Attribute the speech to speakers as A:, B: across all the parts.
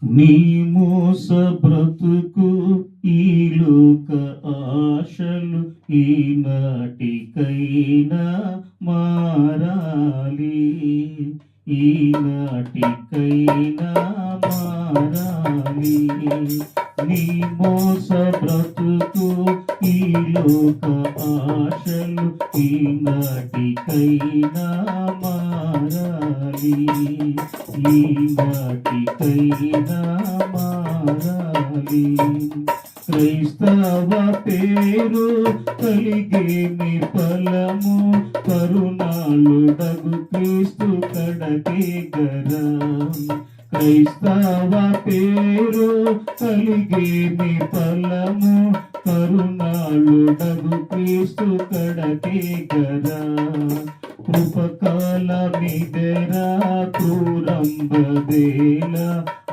A: నీ మోస బ్రతుకు ఈ లోక ఆశలు ఈనాటికైనా మారాలి, ఈనాటికైనా మారాలి. నీ మోస బ్రతుకు ఈ లోక ఆశలు ఈనాటికైనా మారాలి, ఈనాటికైనా మారాలి. క్రైస్తవ పేరు కలిగేమి ఫలము, కరుణాళుడగు క్రీస్తు కడకే గరా. క్రైస్తవ పేరు కలిగేమి ఫలము, కరుణాళుడగు క్రీస్తు కడకే గరా. కృపకాలమిదెరా క్రూరంబదేల,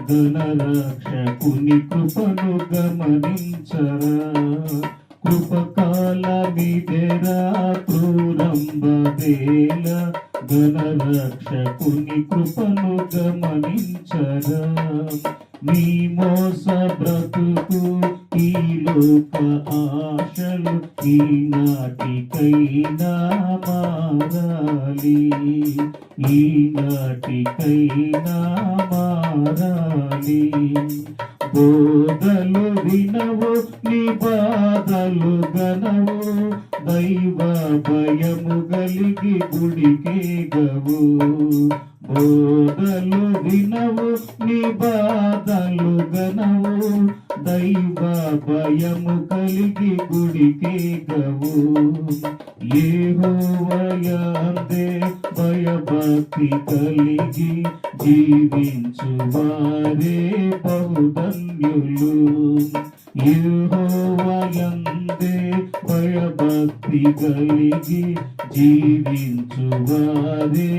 A: ఘనరక్షకుని కృపను గమనించరా. కృపకాలమిదెరా క్రూరంబదేల, ఘనరక్షకుని కృపను గమనించరా. నీ మోస బ్రతుకు ఈ లోక ఆశలు ఈనాటికైనా మారాలి, ఈనాటికైనా మారాలి. బోధలు వినవు, నీ బాధలు గనవు, దైవ భయము గలిగి గుడికే గవు. బోధలు వినవు, నీ బాధలు గనవు, దైవ భయము కలిగి గుడికే గవు. యెహోవాయందే భయభక్తి కలిగి జీవించు వారే బహుధన్యులు. యెహోవాయందే భయభక్తి కలిగి జీవించు వారే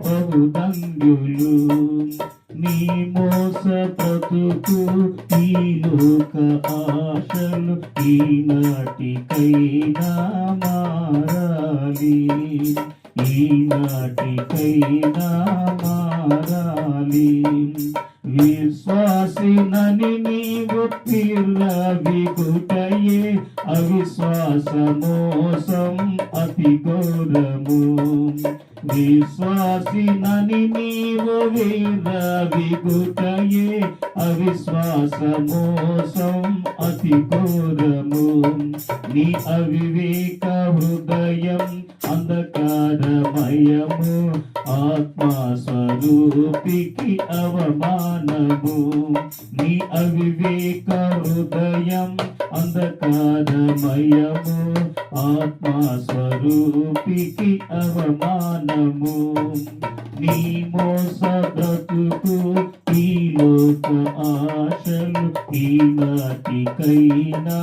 A: బహుధన్యులు. నీ మోస బ్రతుకు ఈ లోక ఆశలు ఈనాటికైనా మారాలి, ఈనాటికైనా మారాలి. విశ్వాసినని నీవు విర్రవీగుటయే, అవిశ్వాస మోసం అతి ఘోరము. విశ్వాసినని నీవు విర్రవీగుటయే, అవిశ్వాస మోసం అతి ఘోరము. నీ అవివేక హృదయం అంధకారమయము, ఆత్మస్వరూపికి అవమానము. నీ అవివేక హృదయం అంధకారమయము, ఆత్మస్వరూపికి అవమానము. నీ మోస బ్రతుకు ఈ లోక ఆశలు ఈనాటికైనా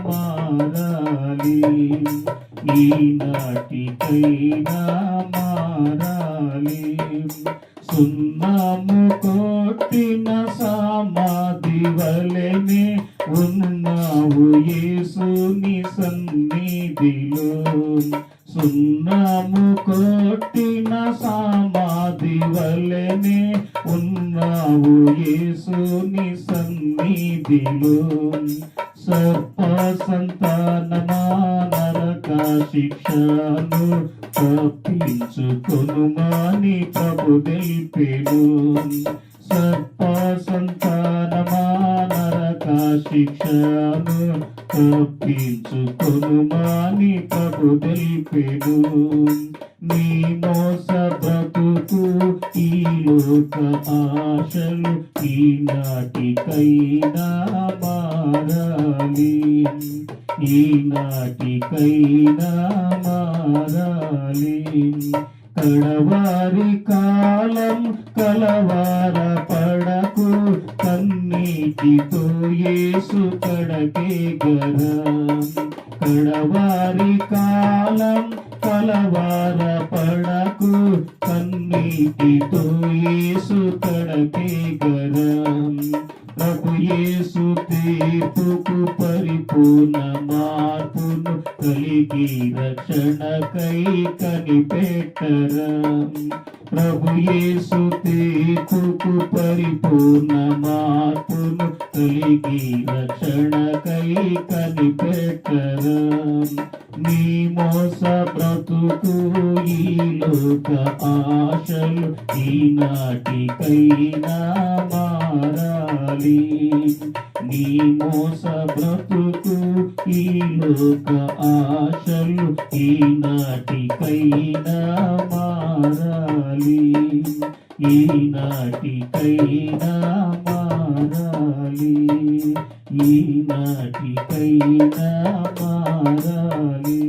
A: మారాలి, ఈనాటికైనా మారాలి. సున్నము కొట్టిన సమాధి వలెనే ఉన్నావు యేసుని సన్నిధిలో. సున్నము కొట్టిన సమాధి వలెనే ఉన్నావు యేసుని సన్నిధిలో. సర్ప సంతానమా నరక శిక్షను తప్పించుకొనుమని ప్రభు తెలిపెను. సర్ప సంతానమా నరక శిక్షను తప్పించుకొనుమని ప్రభు తెలిపెను. నీ మోస బ్రతుకు ఈ లోక ఆశలు ఈనాటికైనా మారాలి, ఈనాటికైనా మారాలి. కడవారి కాలం కలవార పడకు, కన్నీటితో యేసు కడకే గరా. కడవారి కాలం కలవార పడకు, కన్నీటితో యేసు కడకే గరా. ప్రభు యేసు తీర్పుకు పరిపూర్ణ మార్పును కలిగి రక్షణకై కనిపెట్టరా. ప్రభు యేసు తీర్పుకు పరిపూర్ణ మార్పును కలిగి రక్షణకై కనిపెట్టరా. నీ మోస బ్రతుకు ఈ లోక ఆశలు ఈనాటికైనా మారాలి. నీ మోస బ్రతుకు ఈ లోక ఆశలు ఈనాటికైనా మారాలి. ఈనాటికైనా మారాలి. ఈనాటికైనా మారాలి.